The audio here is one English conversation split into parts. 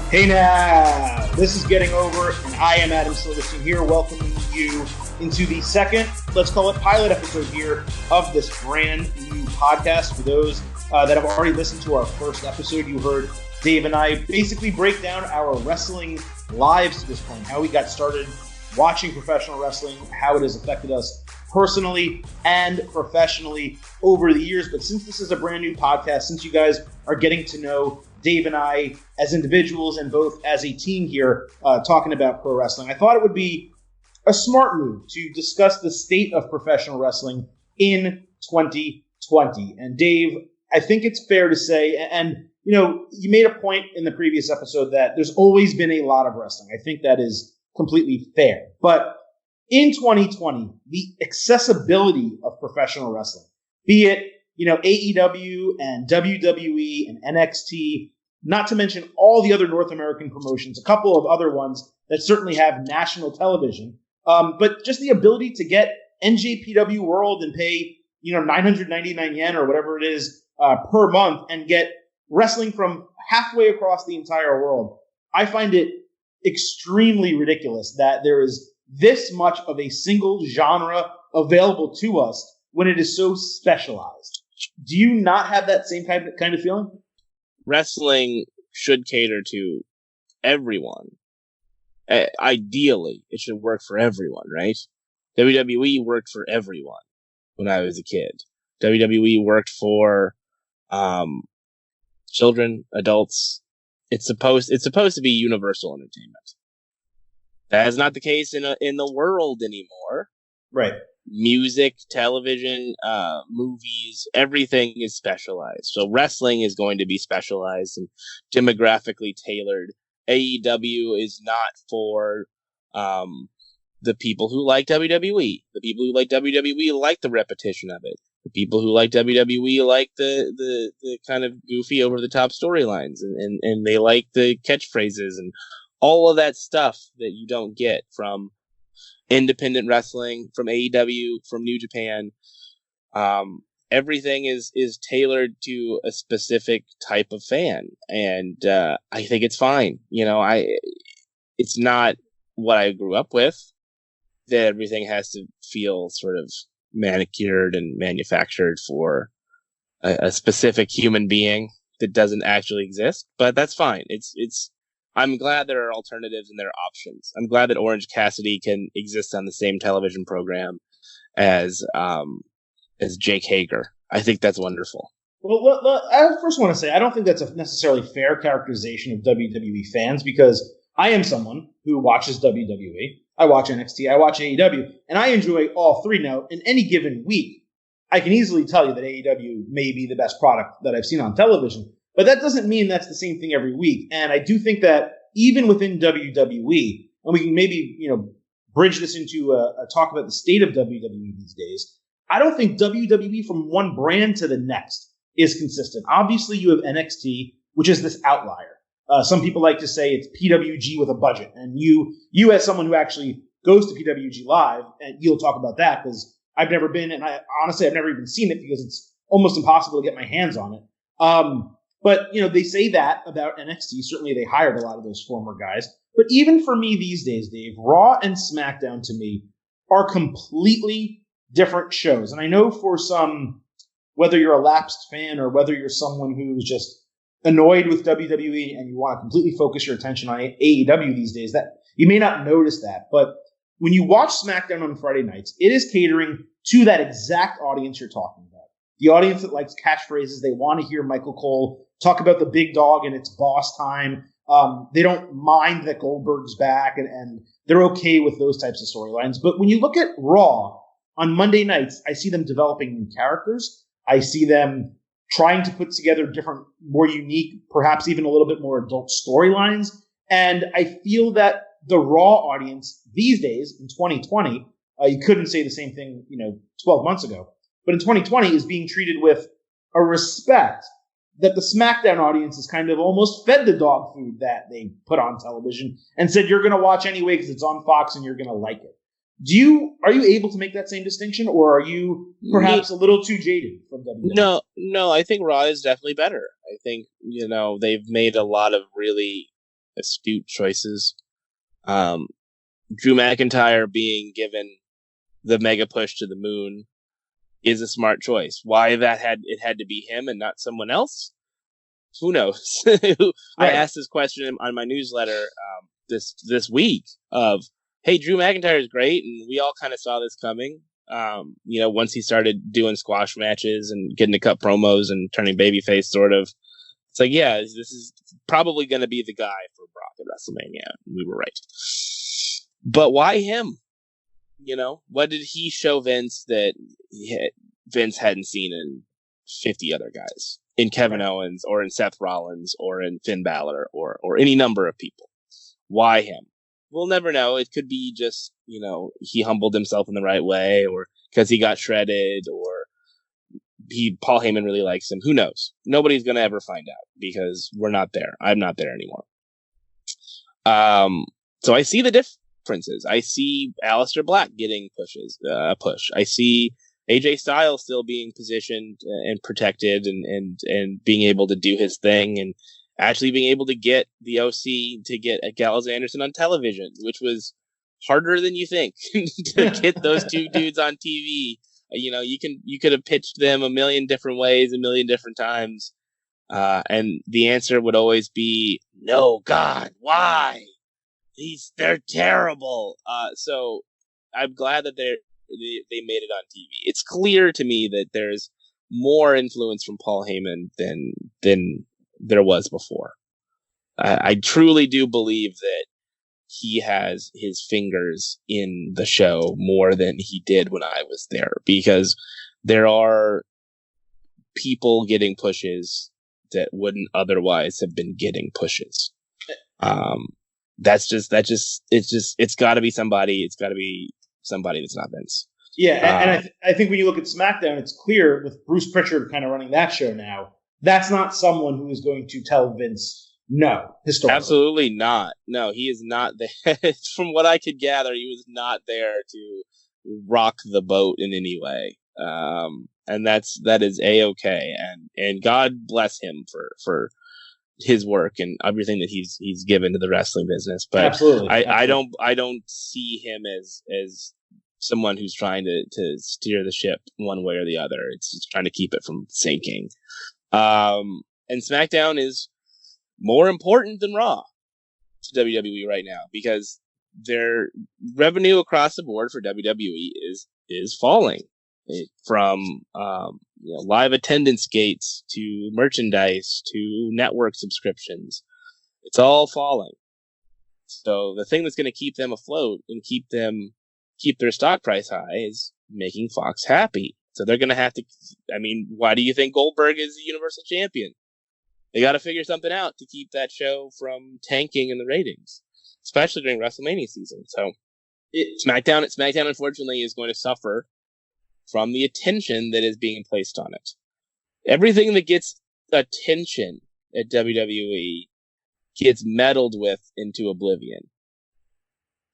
Hey now, this is Getting Over, and I am Adam Silverstein here, welcoming you into the second, let's call it pilot episode here of this brand new podcast. For those that have already listened to our first episode, you heard Dave and I basically break down our wrestling lives to this point, how we got started watching professional wrestling, how it has affected us personally and professionally over the years. But since this is a brand new podcast, since you guys are getting to know Dave and I as individuals and both as a team here talking about pro wrestling, I thought it would be a smart move to discuss the state of professional wrestling in 2020. And Dave, I think it's fair to say, and you know, you made a point in the previous episode that there's always been a lot of wrestling. I think that is completely fair. But in 2020, the accessibility of professional wrestling, be it, you know, AEW and WWE and NXT, not to mention all the other North American promotions, a couple of other ones that certainly have national television, but just the ability to get NJPW World and pay, you know, 999 yen or whatever it is per month and get wrestling from halfway across the entire world. I find it extremely ridiculous that there is this much of a single genre available to us when it is so specialized. Do you not have that same kind of feeling? Wrestling should cater to everyone. Ideally, it should work for everyone, right? WWE worked for everyone when I was a kid. WWE worked for children, adults. It's supposed to be universal entertainment. That is not the case in the world anymore. Right. Music, television, movies, everything is specialized. So wrestling is going to be specialized and demographically tailored. AEW is not for the people who like WWE. The people who like WWE like the repetition of it. The people who like WWE like the kind of goofy over the top storylines and they like the catchphrases and all of that stuff that you don't get from independent wrestling, from AEW, from New Japan. Everything is tailored to a specific type of fan, and I think it's fine. You know, it's not what I grew up with, that everything has to feel sort of manicured and manufactured for a specific human being that doesn't actually exist, but that's fine. I'm glad there are alternatives and there are options. I'm glad that Orange Cassidy can exist on the same television program as Jake Hager. I think that's wonderful. Well, I first want to say I don't think that's a necessarily fair characterization of WWE fans, because I am someone who watches WWE. I watch NXT, I watch AEW, and I enjoy all three. Now, in any given week, I can easily tell you that AEW may be the best product that I've seen on television. But that doesn't mean that's the same thing every week. And I do think that even within WWE, and we can maybe, you know, bridge this into a talk about the state of WWE these days, I don't think WWE from one brand to the next is consistent. Obviously, you have NXT, which is this outlier. Some people like to say it's PWG with a budget. And you as someone who actually goes to PWG Live, and you'll talk about that because I've never been, and I've never even seen it because it's almost impossible to get my hands on it. But, you know, they say that about NXT. Certainly they hired a lot of those former guys. But even for me these days, Dave, Raw and SmackDown to me are completely different shows. And I know for some, whether you're a lapsed fan or whether you're someone who's just annoyed with WWE and you want to completely focus your attention on AEW these days, that you may not notice that. But when you watch SmackDown on Friday nights, it is catering to that exact audience you're talking about. The audience that likes catchphrases. They want to hear Michael Cole talk about the big dog and it's boss time. They don't mind that Goldberg's back, and they're okay with those types of storylines. But when you look at Raw on Monday nights, I see them developing new characters. I see them trying to put together different, more unique, perhaps even a little bit more adult storylines. And I feel that the Raw audience these days in 2020, you couldn't say the same thing, 12 months ago, but in 2020 is being treated with a respect that the SmackDown audience is kind of almost fed the dog food that they put on television and said, you're going to watch anyway because it's on Fox and you're going to like it. Are you able to make that same distinction, or are you perhaps a little too jaded from WWE? No, I think Raw is definitely better. I think, they've made a lot of really astute choices. Drew McIntyre being given the mega push to the moon is a smart choice. Why it had to be him and not someone else? Who knows? Right. I asked this question on my newsletter this week of, hey, Drew McIntyre is great, and we all kind of saw this coming. Once he started doing squash matches and getting to cut promos and turning babyface, sort of, it's like, yeah, this is probably going to be the guy for Brock at WrestleMania. We were right. But why him? What did he show Vince that Vince hadn't seen in 50 other guys? In Kevin Owens or in Seth Rollins or in Finn Balor or any number of people. Why him? We'll never know. It could be just, he humbled himself in the right way, or because he got shredded, or Paul Heyman really likes him. Who knows? Nobody's going to ever find out because we're not there. I'm not there anymore. So I see the differences. I see Aleister Black getting a push. I see AJ Styles still being positioned and protected and being able to do his thing, and actually being able to get the OC to get Gallows Anderson on television, which was harder than you think to get those two dudes on TV. You could have pitched them a million different ways, a million different times. And the answer would always be, no, God, why? They're terrible. So I'm glad that they made it on TV. It's clear to me that there's more influence from Paul Heyman than there was before. I truly do believe that he has his fingers in the show more than he did when I was there, because there are people getting pushes that wouldn't otherwise have been getting pushes. It's got to be somebody. It's got to be somebody that's not Vince. Yeah, and I think when you look at SmackDown, it's clear with Bruce Pritchard kind of running that show now, that's not someone who is going to tell Vince no, historically. Absolutely not. No, he is not there. From what I could gather, he was not there to rock the boat in any way. And that is A-okay. And God bless him for his work and everything that he's given to the wrestling business. But absolutely. I don't see him as someone who's trying to steer the ship one way or the other. It's just trying to keep it from sinking. And SmackDown is more important than Raw to WWE right now, because their revenue across the board for WWE is falling, from live attendance gates to merchandise to network subscriptions. It's all falling. So the thing that's going to keep them afloat and keep their stock price high is making Fox happy. So they're going to have to. Why do you think Goldberg is the Universal Champion? They got to figure something out to keep that show from tanking in the ratings, especially during WrestleMania season. So SmackDown, unfortunately, is going to suffer from the attention that is being placed on it. Everything that gets attention at WWE gets meddled with into oblivion.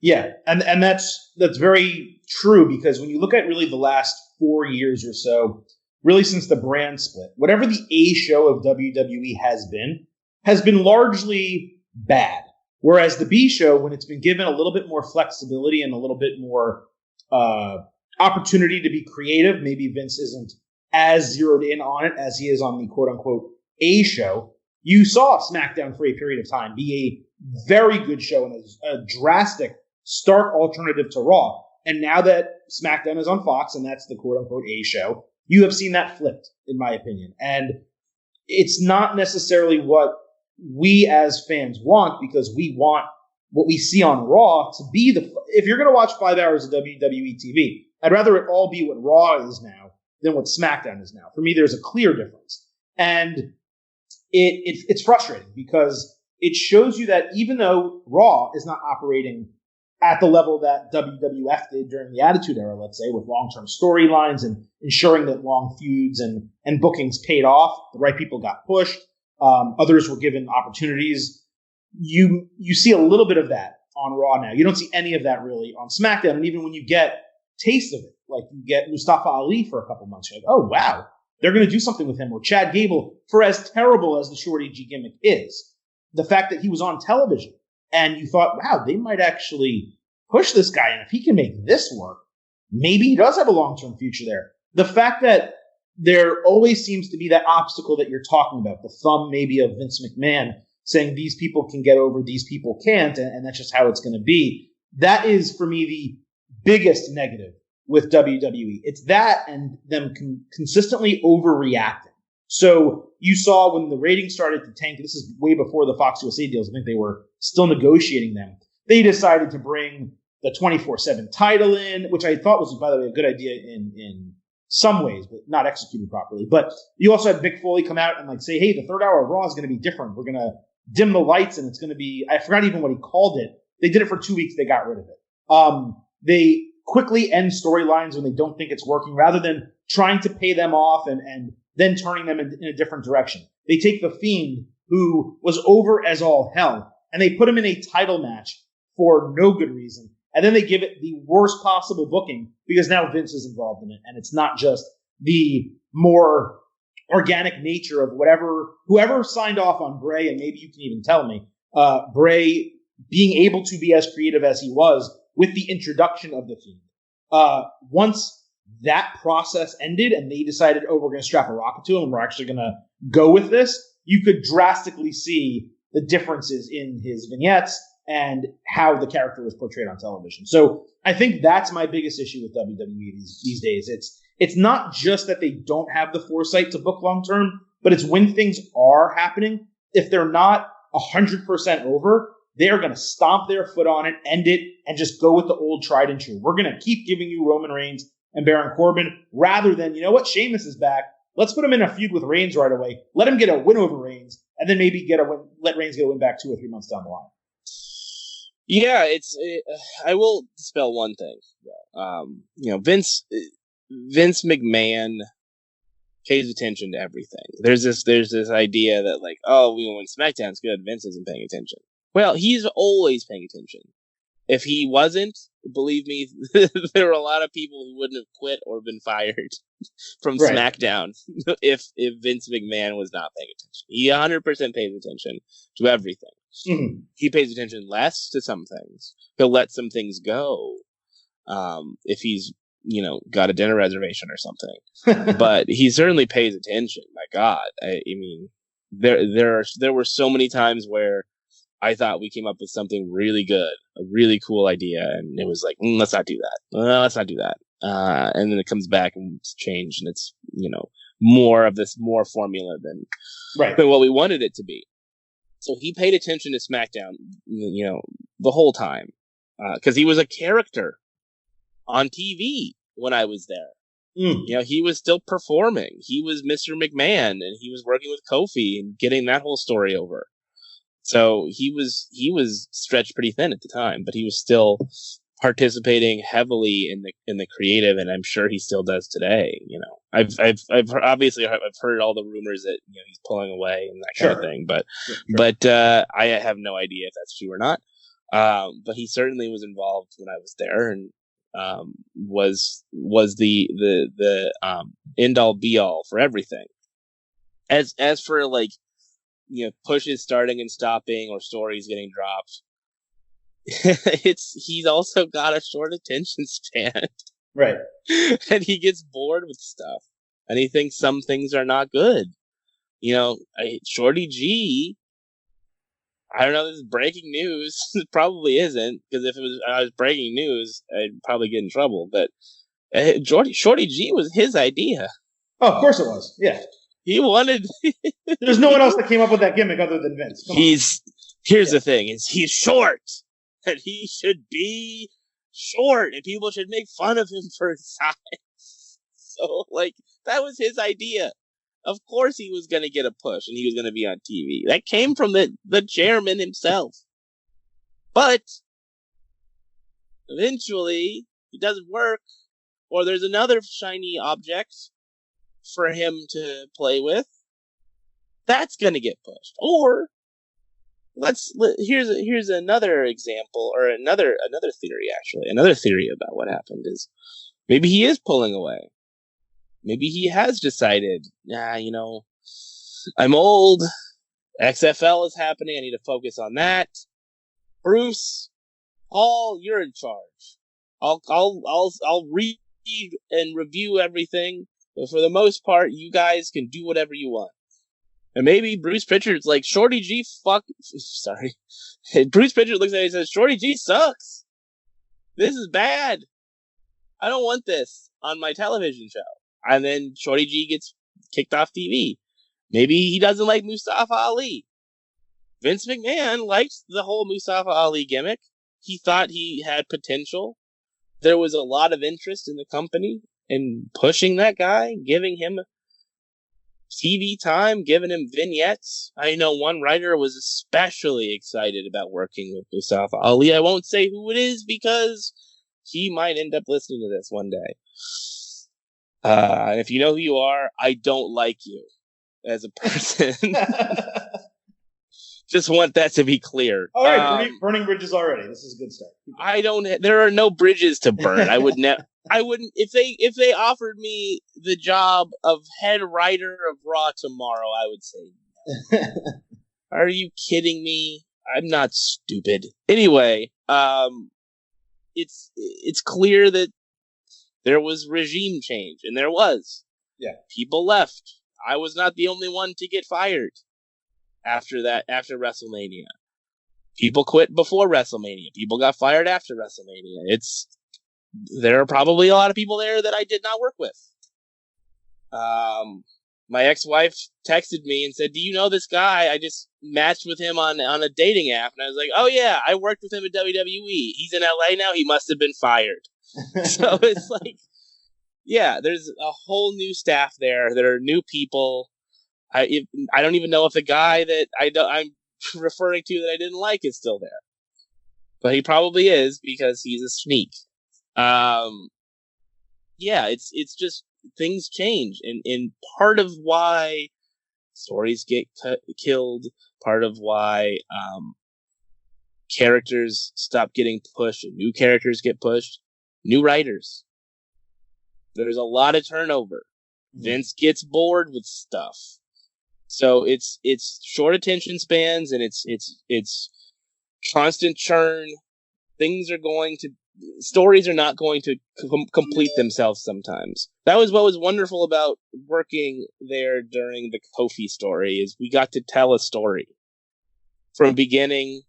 Yeah, and that's very true, because when you look at really the last 4 years or so, really since the brand split, whatever the A show of WWE has been largely bad. Whereas the B show, when it's been given a little bit more flexibility and a little bit more opportunity to be creative, maybe Vince isn't as zeroed in on it as he is on the quote-unquote A show. You saw SmackDown for a period of time be a very good show and a drastic, stark alternative to Raw. And now that SmackDown is on Fox, and that's the quote-unquote A show, you have seen that flipped, in my opinion. And it's not necessarily what we as fans want, because we want what we see on Raw to be if you're going to watch 5 hours of WWE TV, I'd rather it all be what Raw is now than what SmackDown is now. For me, there's a clear difference. And it's frustrating, because it shows you that even though Raw is not operating at the level that WWF did during the Attitude Era, let's say, with long-term storylines and ensuring that long feuds and bookings paid off, the right people got pushed, others were given opportunities. You see a little bit of that on Raw now. You don't see any of that really on SmackDown. And even when you get taste of it, like you get Mustafa Ali for a couple months, you're like, oh, wow, they're going to do something with him. Or Chad Gable, for as terrible as the Shorty G gimmick is, the fact that he was on television and you thought, wow, they might actually push this guy. And if he can make this work, maybe he does have a long-term future there. The fact that there always seems to be that obstacle that you're talking about, the thumb maybe of Vince McMahon saying these people can get over, these people can't, and that's just how it's going to be. That is, for me, the biggest negative with WWE. It's that and them consistently overreacting. So you saw when the ratings started to tank, this is way before the Fox USA deals, I think they were still negotiating them. They decided to bring the 24/7 title in, which I thought was, by the way, a good idea in some ways, but not executed properly. But you also had Mick Foley come out and like say, hey, the third hour of Raw is going to be different. We're going to dim the lights and it's going to be, I forgot even what he called it. They did it for 2 weeks. They got rid of it. They quickly end storylines when they don't think it's working rather than trying to pay them off and then turning them in a different direction. They take The Fiend, who was over as all hell, and they put him in a title match for no good reason. And then they give it the worst possible booking because now Vince is involved in it. And it's not just the more organic nature of whoever signed off on Bray, and maybe you can even tell me, Bray being able to be as creative as he was with the introduction of The Fiend. Once that process ended and they decided, oh, we're going to strap a rocket to him and we're actually going to go with this, you could drastically see the differences in his vignettes and how the character was portrayed on television. So I think that's my biggest issue with WWE these days. It's not just that they don't have the foresight to book long term, but it's when things are happening, if they're not 100% over, they're going to stomp their foot on it, end it, and just go with the old tried and true. We're going to keep giving you Roman Reigns and Baron Corbin rather than, you know what, Sheamus is back. Let's put him in a feud with Reigns right away. Let him get a win over Reigns, and then maybe let Reigns get a win back 2 or 3 months down the line. Yeah, I will dispel one thing, though. Vince McMahon pays attention to everything. There's this idea that like, oh, when SmackDown's good, Vince isn't paying attention. Well, he's always paying attention. If he wasn't, believe me, there were a lot of people who wouldn't have quit or been fired from SmackDown if Vince McMahon was not paying attention. He 100% pays attention to everything. Mm-hmm. He pays attention less to some things. He'll let some things go if he's got a dinner reservation or something. But he certainly pays attention. My God, I mean, there were so many times where I thought we came up with something really good, a really cool idea, and it was like, let's not do that. Let's not do that. And then it comes back and it's changed, and it's more formula than what we wanted it to be. So he paid attention to SmackDown, the whole time, because he was a character on TV when I was there. He was still performing. He was Mr. McMahon, and he was working with Kofi and getting that whole story over. So he was stretched pretty thin at the time, but he was still participating heavily in the creative, and I'm sure he still does today. I've heard all the rumors that he's pulling away and that kind of thing, but I have no idea if that's true or not. But he certainly was involved when I was there, and was the end all be all for everything. As for like pushes starting and stopping or stories getting dropped, he's also got a short attention span, right? And he gets bored with stuff, and he thinks some things are not good. Shorty G. I don't know. This is breaking news. It probably isn't, because if it was breaking news, I'd probably get in trouble. But Shorty G was his idea. Oh, of course it was. Yeah. He wanted. There's no one else that came up with that gimmick other than Vince. Here's the thing: he's short, and he should be short, and people should make fun of him for his size. So, that was his idea. Of course, he was going to get a push, and he was going to be on TV. That came from the chairman himself. But eventually, it doesn't work, or there's another shiny object for him to play with. That's going to get pushed. Or here's another example, or another theory. Actually, another theory about what happened is maybe he is pulling away. Maybe he has decided, I'm old, XFL is happening. I need to focus on that. Bruce, Paul, you're in charge. I'll read and review everything, but for the most part, you guys can do whatever you want. And maybe Bruce Pritchard's like, Shorty G, sorry. Bruce Pritchard looks at it and says, Shorty G sucks. This is bad. I don't want this on my television show. And then Shorty G gets kicked off TV. Maybe he doesn't like Mustafa Ali. Vince McMahon liked the whole Mustafa Ali gimmick. He thought he had potential. There was a lot of interest in the company in pushing that guy, giving him TV time, giving him vignettes. I know one writer was especially excited about working with Mustafa Ali. I won't say who it is because he might end up listening to this one day. If you know who you are, I don't like you as a person. Just want that to be clear. All right, burning bridges already. This is a good start. There are no bridges to burn. I wouldn't if they offered me the job of head writer of Raw tomorrow, I would say no. Are you kidding me? I'm not stupid. Anyway, it's clear that there was regime change, and there was. Yeah. People left. I was not the only one to get fired after WrestleMania. People quit before WrestleMania. People got fired after WrestleMania. There are probably a lot of people there that I did not work with. My ex-wife texted me and said, "Do you know this guy? I just matched with him on a dating app." And I was like, "Oh yeah, I worked with him at WWE. He's in LA now. He must have been fired." So it's like, yeah, there's a whole new staff there. There are new people. I don't even know if the guy that I'm referring to that I didn't like is still there, but he probably is because he's a sneak. Yeah, it's just things change, and part of why stories get killed, part of why characters stop getting pushed and new characters get pushed, new writers. There's a lot of turnover. Vince gets bored with stuff. So it's short attention spans, and it's constant churn. Stories are not going to complete themselves sometimes. That was what was wonderful about working there during the Kofi story, is we got to tell a story from beginning,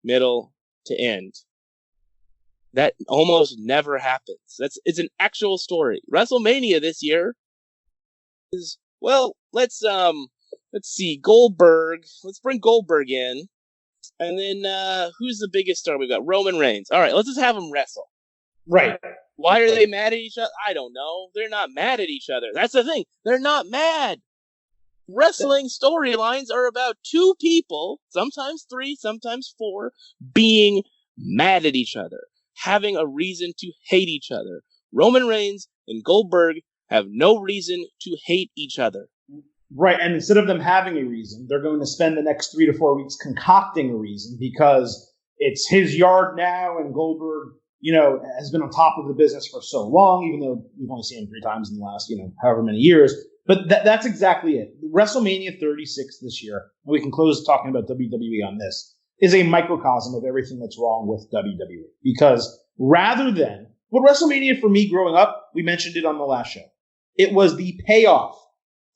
middle to end. That almost never happens. It's an actual story. WrestleMania this year is, well, let's see, Goldberg. Let's bring Goldberg in. And then, who's the biggest star we've got? Roman Reigns. All right, let's just have them wrestle. Right. Why are they mad at each other? I don't know. They're not mad at each other. That's the thing. They're not mad. Wrestling storylines are about two people, sometimes three, sometimes four, being mad at each other, having a reason to hate each other. Roman Reigns and Goldberg have no reason to hate each other. Right, and instead of them having a reason, they're going to spend the next 3 to 4 weeks concocting a reason because it's his yard now, and Goldberg, has been on top of the business for so long, even though we've only seen him 3 times in the last, however many years. But that's exactly it. WrestleMania 36 this year, and we can close talking about WWE on this, is a microcosm of everything that's wrong with WWE. Because rather than what WrestleMania for me growing up, we mentioned it on the last show, it was the payoff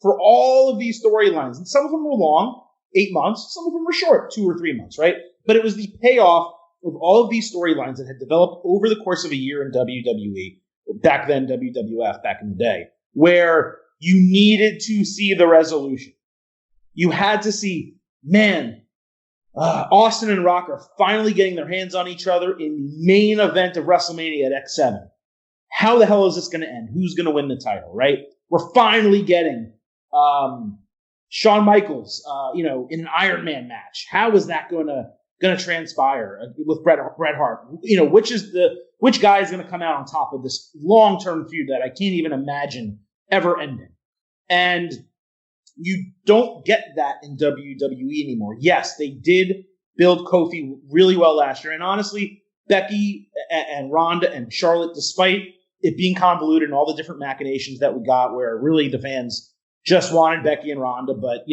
for all of these storylines. And some of them were long, 8 months. Some of them were short, 2 or 3 months, right? But it was the payoff of all of these storylines that had developed over the course of a year in WWE, back then WWF, back in the day, where you needed to see the resolution. You had to see, man, Austin and Rock are finally getting their hands on each other in the main event of WrestleMania at X7. How the hell is this going to end? Who's going to win the title, right? We're finally getting Shawn Michaels, in an Iron Man match. How is that going to transpire with Bret Hart? Which guy is going to come out on top of this long-term feud that I can't even imagine ever ending? And you don't get that in WWE anymore. Yes, they did build Kofi really well last year, and honestly, Becky and Ronda and Charlotte, despite it being convoluted and all the different machinations that we got, where really the fans just wanted Becky and Ronda, but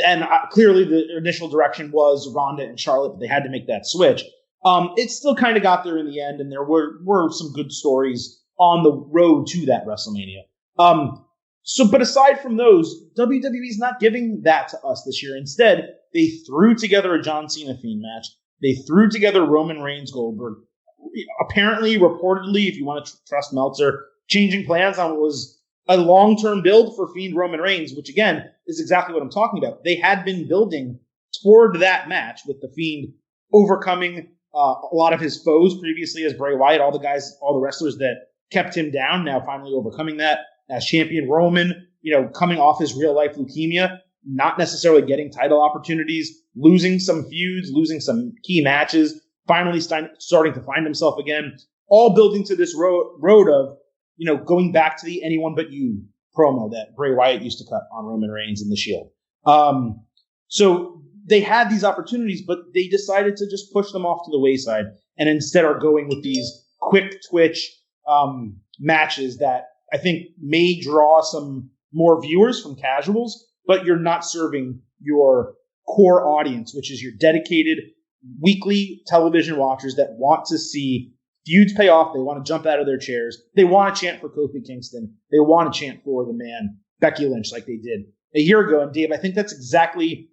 and clearly the initial direction was Ronda and Charlotte, but they had to make that switch. It still kind of got there in the end, and there were some good stories on the road to that WrestleMania. But aside from those, WWE's not giving that to us this year. Instead, they threw together a John Cena Fiend match. They threw together Roman Reigns Goldberg. Apparently, reportedly, if you want to trust Meltzer, changing plans on what was a long-term build for Fiend Roman Reigns, which again is exactly what I'm talking about. They had been building toward that match with the Fiend overcoming a lot of his foes previously as Bray Wyatt, all the wrestlers that kept him down, now finally overcoming that as champion. Roman, coming off his real life leukemia, not necessarily getting title opportunities, losing some feuds, losing some key matches, finally starting to find himself again, all building to this road of, going back to the anyone but you promo that Bray Wyatt used to cut on Roman Reigns in the Shield. So they had these opportunities, but they decided to just push them off to the wayside and instead are going with these quick twitch matches that I think may draw some more viewers from casuals, but you're not serving your core audience, which is your dedicated weekly television watchers that want to see feuds pay off. They want to jump out of their chairs. They want to chant for Kofi Kingston. They want to chant for the man, Becky Lynch, like they did a year ago. And Dave, I think that's exactly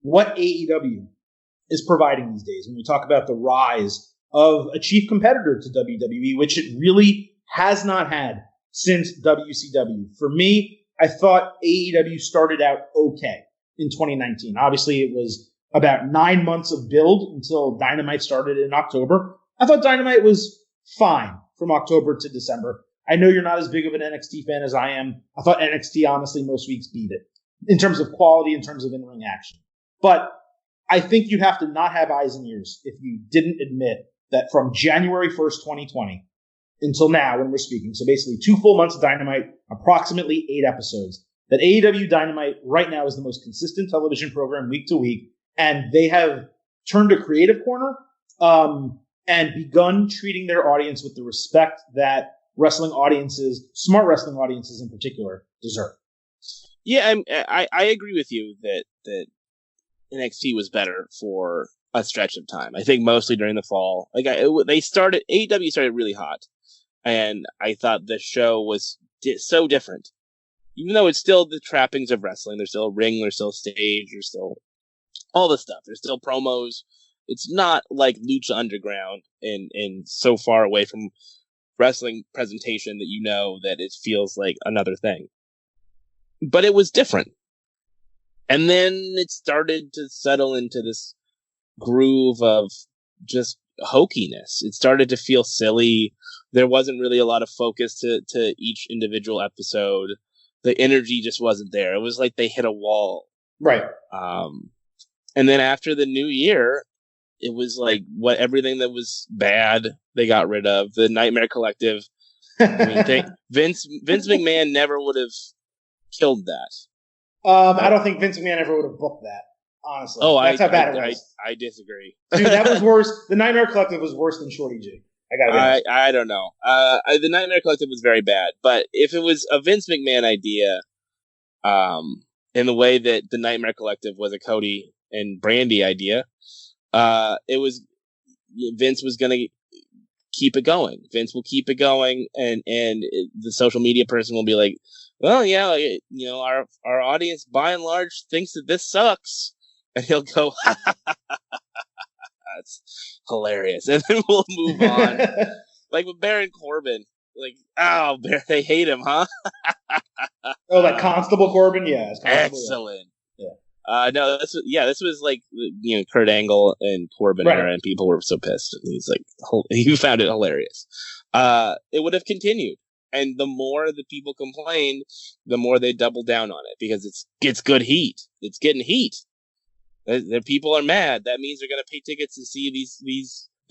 what AEW is providing these days when we talk about the rise of a chief competitor to WWE, which it really has not had since WCW. For me, I thought AEW started out okay in 2019. Obviously, it was about 9 months of build until Dynamite started in October. I thought Dynamite was fine from October to December. I know you're not as big of an NXT fan as I am. I thought NXT, honestly, most weeks beat it in terms of quality, in terms of in-ring action. But I think you have to not have eyes and ears if you didn't admit that from January 1st, 2020 until now when we're speaking, so basically 2 full months of Dynamite, approximately 8 episodes, that AEW Dynamite right now is the most consistent television program week to week, and they have turned a creative corner and begun treating their audience with the respect that wrestling audiences, smart wrestling audiences in particular, deserve. Yeah, I agree with you that NXT was better for a stretch of time. I think mostly during the fall. AEW started really hot, and I thought the show was so different. Even though it's still the trappings of wrestling, there's still a ring, there's still a stage, there's still all the stuff. There's still promos. It's not like Lucha Underground and so far away from wrestling presentation that that it feels like another thing. But it was different. And then it started to settle into this groove of just hokiness. It started to feel silly. There wasn't really a lot of focus to each individual episode. The energy just wasn't there. It was like they hit a wall. Right. And then after the new year, it was like everything that was bad, they got rid of. The Nightmare Collective. Vince McMahon never would have killed that. I don't think Vince McMahon ever would have booked that, honestly. That's how bad it was. I disagree. Dude, that was worse. The Nightmare Collective was worse than Shorty G. I don't know. The Nightmare Collective was very bad, but if it was a Vince McMahon idea, in the way that the Nightmare Collective was a Cody and Brandy idea, it was Vince was going to keep it going. Vince will keep it going, and the social media person will be like, well, yeah, our audience by and large thinks that this sucks, and he'll go, that's hilarious, and then we'll move on. Like with Baron Corbin, they hate him, huh? Like Constable Corbin, yeah, excellent. Yeah. No, this was like Kurt Angle and Corbin era, and people were so pissed, and he's like, he found it hilarious. It would have continued. And the more the people complained, the more they doubled down on it because it's good heat. It's getting heat. The people are mad. That means they're going to pay tickets to see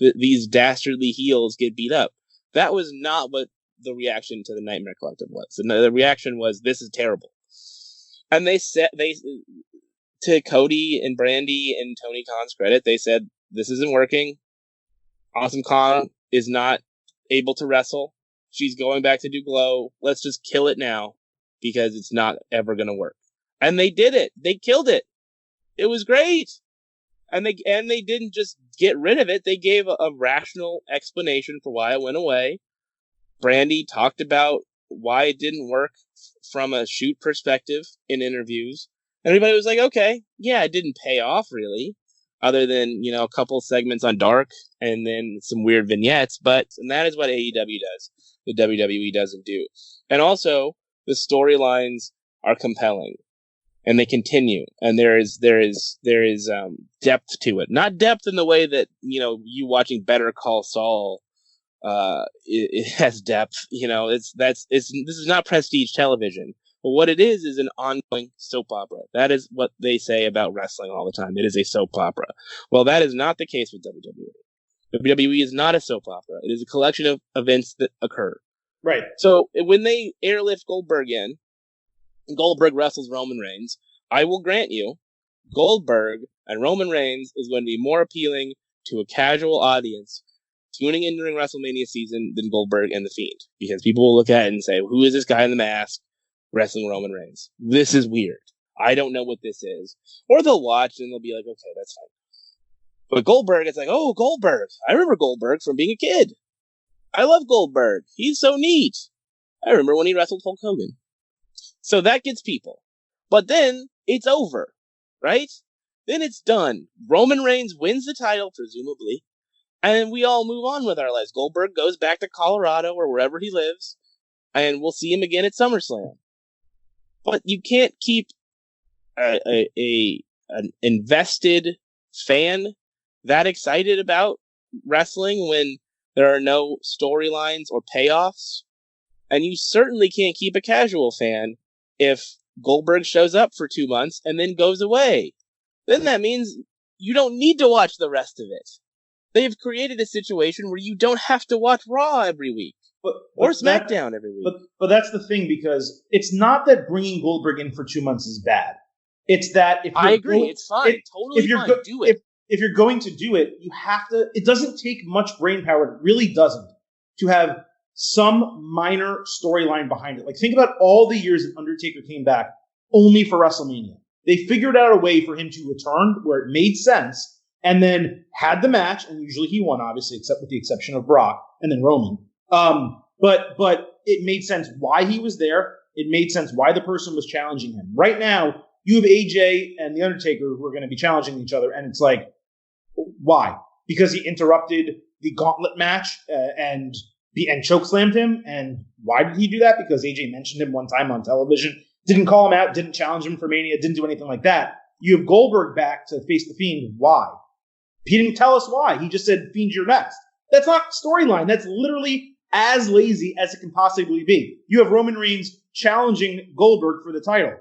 these dastardly heels get beat up. That was not what the reaction to the Nightmare Collective was. The reaction was, this is terrible. And to Cody and Brandy and Tony Khan's credit, they said, this isn't working. Awesome Khan is not able to wrestle. She's going back to do Glow. Let's just kill it now because it's not ever going to work. And they did it. They killed it. It was great. And they didn't just get rid of it. They gave a rational explanation for why it went away. Brandy talked about why it didn't work from a shoot perspective in interviews. And everybody was like, okay, yeah, it didn't pay off really, other than, a couple segments on Dark and then some weird vignettes. And that is what AEW does. The WWE doesn't do. And also, the storylines are compelling. And they continue, and there is depth to it. Not depth in the way that you watching Better Call Saul, it has depth. This is not prestige television. But what it is an ongoing soap opera. That is what they say about wrestling all the time. It is a soap opera. Well, that is not the case with WWE. WWE is not a soap opera. It is a collection of events that occur. Right. So when they airlift Goldberg in, Goldberg wrestles Roman Reigns, I will grant you, Goldberg and Roman Reigns is going to be more appealing to a casual audience tuning in during WrestleMania season than Goldberg and The Fiend. Because people will look at it and say, who is this guy in the mask wrestling Roman Reigns? This is weird. I don't know what this is. Or they'll watch and they'll be like, okay, that's fine. But Goldberg, it's like, oh, Goldberg. I remember Goldberg from being a kid. I love Goldberg. He's so neat. I remember when he wrestled Hulk Hogan. So that gets people. But then it's over, right? Then it's done. Roman Reigns wins the title, presumably, and we all move on with our lives. Goldberg goes back to Colorado or wherever he lives, and we'll see him again at SummerSlam. But you can't keep an invested fan that excited about wrestling when there are no storylines or payoffs. And you certainly can't keep a casual fan if Goldberg shows up for 2 months and then goes away. Then that means you don't need to watch the rest of it. They've created a situation where you don't have to watch Raw every week. Or SmackDown every week. But that's the thing, because it's not that bringing Goldberg in for 2 months is bad. It's that if I agree, it's fine. Totally fine. Do it. If you're going to do it, you have to. It doesn't take much brain power. It really doesn't, to have some minor storyline behind it. Like, think about all the years that Undertaker came back only for WrestleMania. They figured out a way for him to return where it made sense, and then had the match, and usually he won, obviously, except with the exception of Brock and then Roman. But it made sense why he was there. It made sense why the person was challenging him. Right now, you have AJ and the Undertaker who are going to be challenging each other, and it's like, why? Because he interrupted the gauntlet match and chokeslammed him. And why did he do that? Because AJ mentioned him one time on television, didn't call him out, didn't challenge him for Mania, didn't do anything like that. You have Goldberg back to face the Fiend. Why? He didn't tell us why. He just said, Fiend, you're next. That's not storyline. That's literally as lazy as it can possibly be. You have Roman Reigns challenging Goldberg for the title.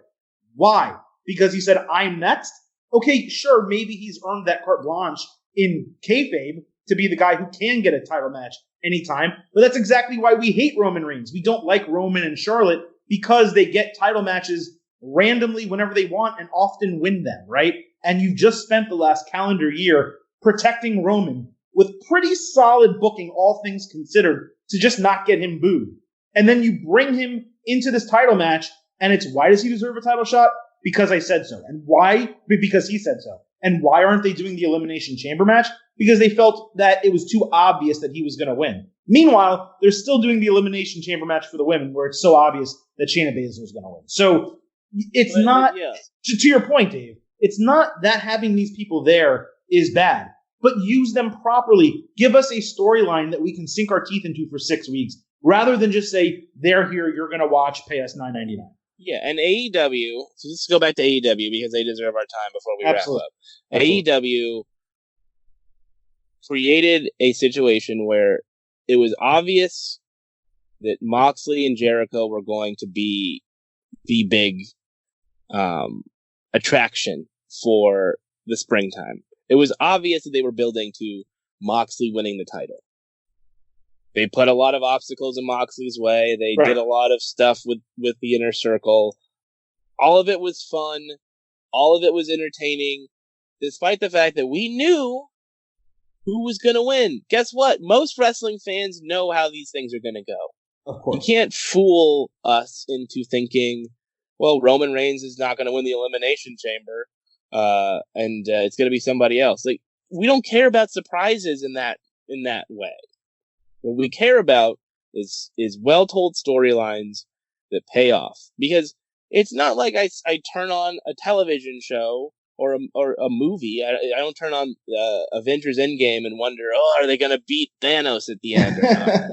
Why? Because he said, I'm next? Okay, sure, maybe he's earned that carte blanche in kayfabe to be the guy who can get a title match anytime, but that's exactly why we hate Roman Reigns. We don't like Roman and Charlotte because they get title matches randomly whenever they want and often win them, right? And you've just spent the last calendar year protecting Roman with pretty solid booking, all things considered, to just not get him booed. And then you bring him into this title match, and it's, why does he deserve a title shot? Because I said so. And why? Because he said so. And why aren't they doing the Elimination Chamber match? Because they felt that it was too obvious that he was going to win. Meanwhile, they're still doing the Elimination Chamber match for the women, where it's so obvious that Shayna Baszler is going to win. So it's not, yeah. To your point, Dave, it's not that having these people there is bad, but use them properly. Give us a storyline that we can sink our teeth into for 6 weeks, rather than just say, they're here, you're going to watch, pay us $9.99. Yeah, and AEW, so let's go back to AEW because they deserve our time before we wrap up. AEW created a situation where it was obvious that Moxley and Jericho were going to be the big attraction for the springtime. It was obvious that they were building to Moxley winning the title. They put a lot of obstacles in Moxley's way. They did a lot of stuff with the Inner Circle. All of it was fun. All of it was entertaining, despite the fact that we knew who was going to win. Guess what? Most wrestling fans know how these things are going to go. Of course. You can't fool us into thinking, well, Roman Reigns is not going to win the Elimination Chamber. and it's going to be somebody else. Like, we don't care about surprises in that way. What we care about is well told storylines that pay off, because it's not like I turn on a television show or a movie. I don't turn on Avengers Endgame and wonder, are they going to beat Thanos at the end or not?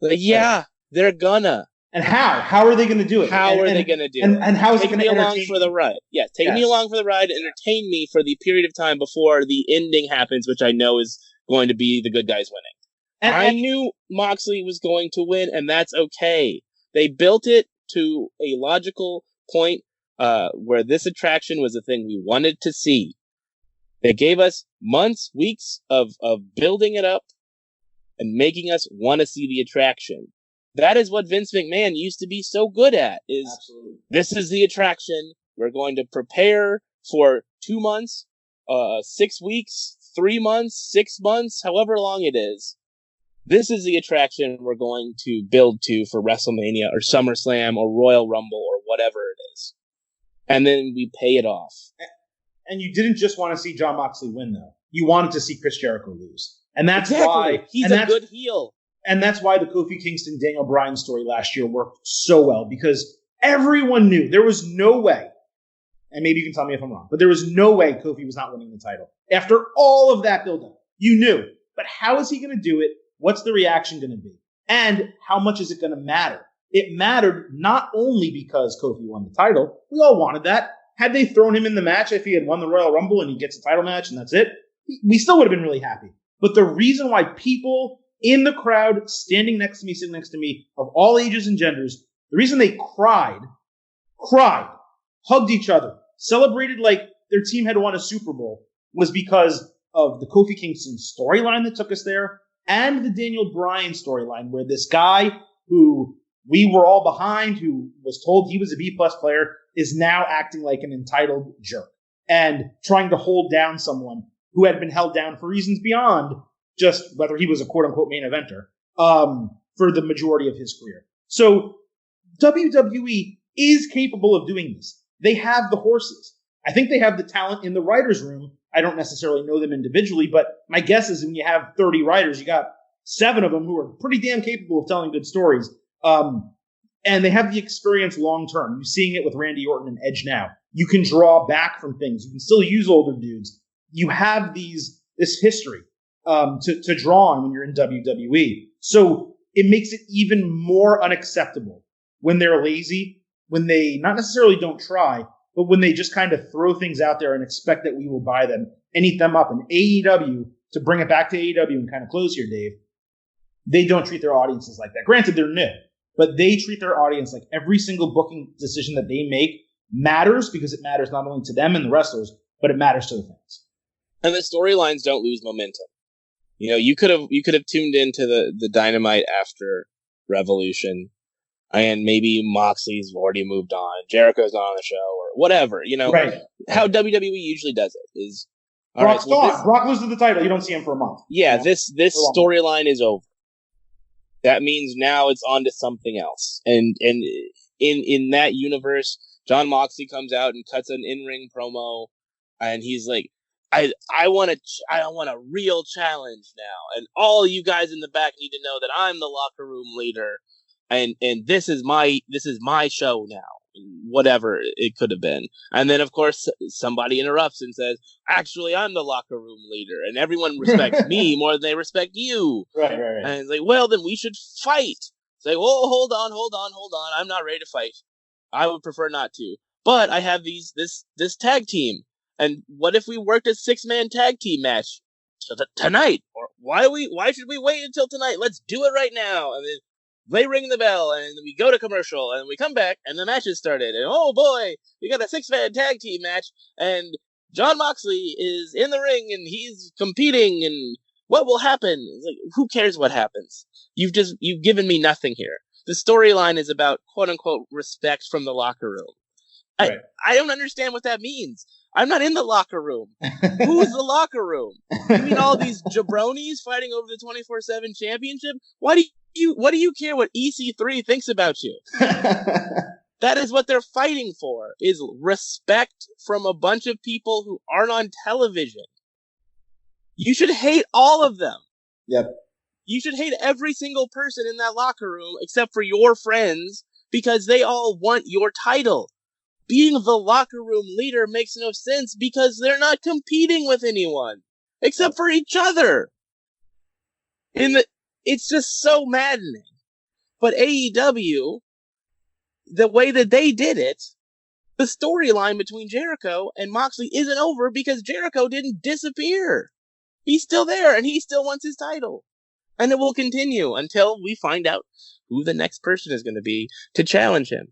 Like, yeah, they're gonna. And how are they going to do it? How are they going to do it? And how is it Take going to me along entertain for the ride? Yeah, take me along for the ride. Entertain me for the period of time before the ending happens, which I know is going to be the good guys winning. And I knew Moxley was going to win, and that's okay. They built it to a logical point where this attraction was a thing we wanted to see. They gave us months, weeks of building it up and making us want to see the attraction. That is what Vince McMahon used to be so good at. Absolutely. This is the attraction. We're going to prepare for 2 months, 6 weeks, 3 months, 6 months, however long it is. This is the attraction we're going to build to for WrestleMania or SummerSlam or Royal Rumble or whatever it is. And then we pay it off. And you didn't just want to see Jon Moxley win, though. You wanted to see Chris Jericho lose. And that's why he's a good heel. And that's why the Kofi Kingston Daniel Bryan story last year worked so well, because everyone knew there was no way, and maybe you can tell me if I'm wrong, but there was no way Kofi was not winning the title. After all of that buildup, you knew. But how is he going to do it? What's the reaction going to be? And how much is it going to matter? It mattered not only because Kofi won the title. We all wanted that. Had they thrown him in the match if he had won the Royal Rumble and he gets a title match and that's it, we still would have been really happy. But the reason why people in the crowd, standing next to me, sitting next to me, of all ages and genders, the reason they cried, hugged each other, celebrated like their team had won a Super Bowl, was because of the Kofi Kingston storyline that took us there, and the Daniel Bryan storyline, where this guy who we were all behind, who was told he was a B-plus player, is now acting like an entitled jerk and trying to hold down someone who had been held down for reasons beyond just whether he was a quote-unquote main eventer for the majority of his career. So WWE is capable of doing this. They have the horses. I think they have the talent in the writers' room. I don't necessarily know them individually, but my guess is when you have 30 writers, you got 7 of them who are pretty damn capable of telling good stories. And they have the experience long-term. You're seeing it with Randy Orton and Edge now. You can draw back from things. You can still use older dudes. You have this history to draw on when you're in WWE. So it makes it even more unacceptable when they're lazy, when they not necessarily don't try, but when they just kind of throw things out there and expect that we will buy them and eat them up. And AEW, to bring it back to AEW and kind of close here, Dave, they don't treat their audiences like that. Granted, they're new, but they treat their audience like every single booking decision that they make matters, because it matters not only to them and the wrestlers, but it matters to the fans. And the storylines don't lose momentum. You know, you could have tuned into the Dynamite after Revolution, and maybe Moxley's already moved on, Jericho's not on the show, or whatever. You know, right. How WWE usually does it is Brock's gone. Brock loses the title. You don't see him for a month. Yeah, this storyline is over. That means now it's on to something else. And in that universe, Jon Moxley comes out and cuts an in-ring promo, and he's like, I want a real challenge now, and all you guys in the back need to know that I'm the locker room leader, and this is my show now, whatever it could have been. And then of course somebody interrupts and says, actually I'm the locker room leader, and everyone respects me more than they respect you. Right. And it's like, well, then we should fight. It's like, oh, hold on, I'm not ready to fight. I would prefer not to, but I have this tag team. And what if we worked a 6-man tag team match tonight? Or why should we wait until tonight? Let's do it right now. And then they ring the bell, and then we go to commercial, and we come back, and the match has started. And oh boy, we got a 6-man tag team match, and Jon Moxley is in the ring, and he's competing, and what will happen? It's like, who cares what happens? You've given me nothing here. The storyline is about quote unquote respect from the locker room. Right. I don't understand what that means. I'm not in the locker room. Who's the locker room? You mean all these jabronis fighting over the 24/7 championship? What do you care what EC3 thinks about you? That is what they're fighting for, is respect from a bunch of people who aren't on television. You should hate all of them. Yep. You should hate every single person in that locker room except for your friends because they all want your title. Being the locker room leader makes no sense because they're not competing with anyone except for each other. It's just so maddening. But AEW, the way that they did it, the storyline between Jericho and Moxley isn't over because Jericho didn't disappear. He's still there and he still wants his title. And it will continue until we find out who the next person is going to be to challenge him.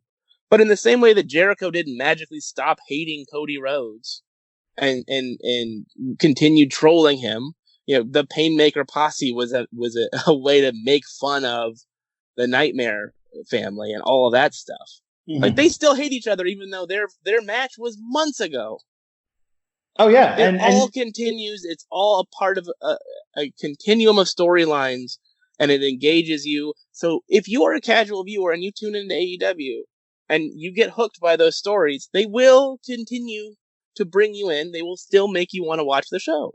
But in the same way that Jericho didn't magically stop hating Cody Rhodes and continued trolling him, the Painmaker Posse was a way to make fun of the Nightmare family and all of that stuff. Mm-hmm. Like, they still hate each other even though their match was months ago. Oh yeah, it all continues. It's all a part of a continuum of storylines, and it engages you. So if you are a casual viewer and you tune into AEW and you get hooked by those stories, they will continue to bring you in. They will still make you want to watch the show.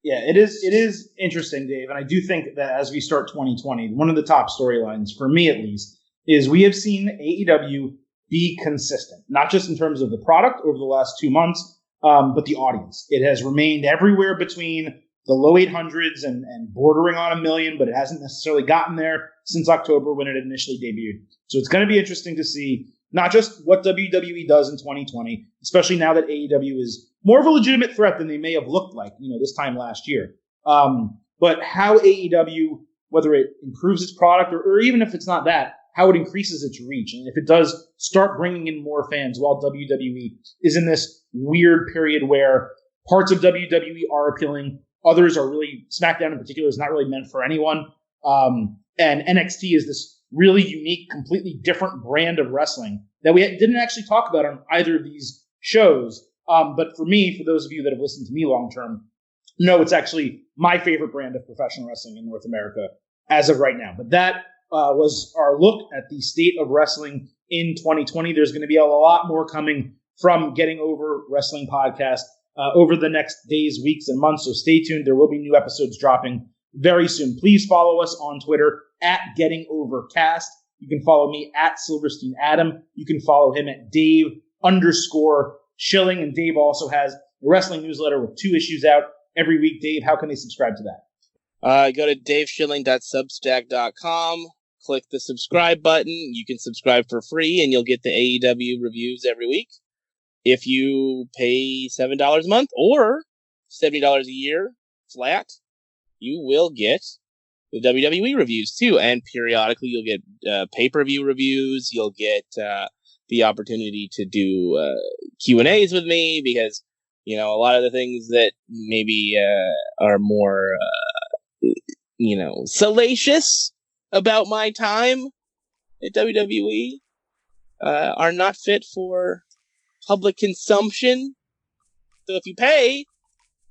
Yeah, it is interesting, Dave, and I do think that as we start 2020, one of the top storylines, for me at least, is we have seen AEW be consistent, not just in terms of the product over the last 2 months, but the audience. It has remained everywhere between the low 800s and bordering on 1 million, but it hasn't necessarily gotten there since October when it initially debuted. So it's going to be interesting to see not just what WWE does in 2020, especially now that AEW is more of a legitimate threat than they may have looked like, this time last year. But how AEW, whether it improves its product or even if it's not that, how it increases its reach. And if it does start bringing in more fans while WWE is in this weird period where parts of WWE are appealing, others are really, SmackDown in particular is not really meant for anyone. And NXT is this really unique, completely different brand of wrestling that we didn't actually talk about on either of these shows. But for me, for those of you that have listened to me long term, no, it's actually my favorite brand of professional wrestling in North America as of right now. But that was our look at the state of wrestling in 2020. There's going to be a lot more coming from Getting Over Wrestling Podcast over the next days, weeks, and months. So stay tuned. There will be new episodes dropping very soon. Please follow us on Twitter at Getting Overcast. You can follow me at Silverstein Adam. You can follow him at Dave_Schilling. And Dave also has a wrestling newsletter with 2 issues out every week. Dave, how can they subscribe to that? Go to daveschilling.substack.com. Click the subscribe button. You can subscribe for free, and you'll get the AEW reviews every week. If you pay $7 a month or $70 a year flat, you will get the WWE reviews too. And periodically, you'll get pay-per-view reviews. You'll get the opportunity to do Q&As with me because, a lot of the things that maybe are more, salacious about my time at WWE are not fit for public consumption. So if you pay,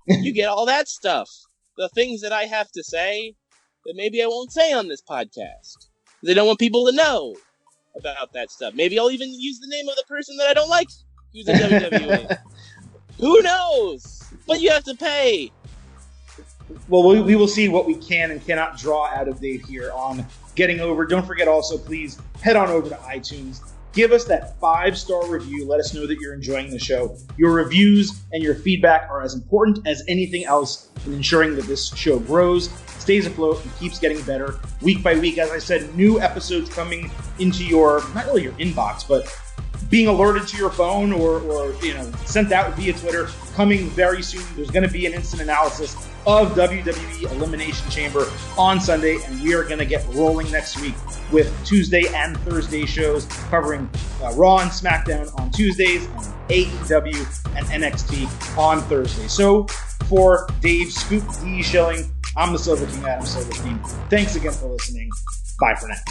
you get all that stuff. The things that I have to say that maybe I won't say on this podcast. They don't want people to know about that stuff. Maybe I'll even use the name of the person that I don't like who's in WWE. Who knows? But you have to pay. Well, we will see what we can and cannot draw out of Dave here on Getting Over. Don't forget also, please head on over to iTunes. Give us that 5-star review. Let us know that you're enjoying the show. Your reviews and your feedback are as important as anything else in ensuring that this show grows, stays afloat, and keeps getting better week by week. As I said, new episodes coming into your, not really your inbox, but being alerted to your phone or sent out via Twitter coming very soon. There's going to be an instant analysis of WWE Elimination Chamber on Sunday, and we are going to get rolling next week with Tuesday and Thursday shows covering Raw and SmackDown on Tuesdays and AEW and NXT on Thursday. So for Dave Scoop D. Schilling, I'm the Silver King, Adam Silverstein. Thanks again for listening. Bye for now.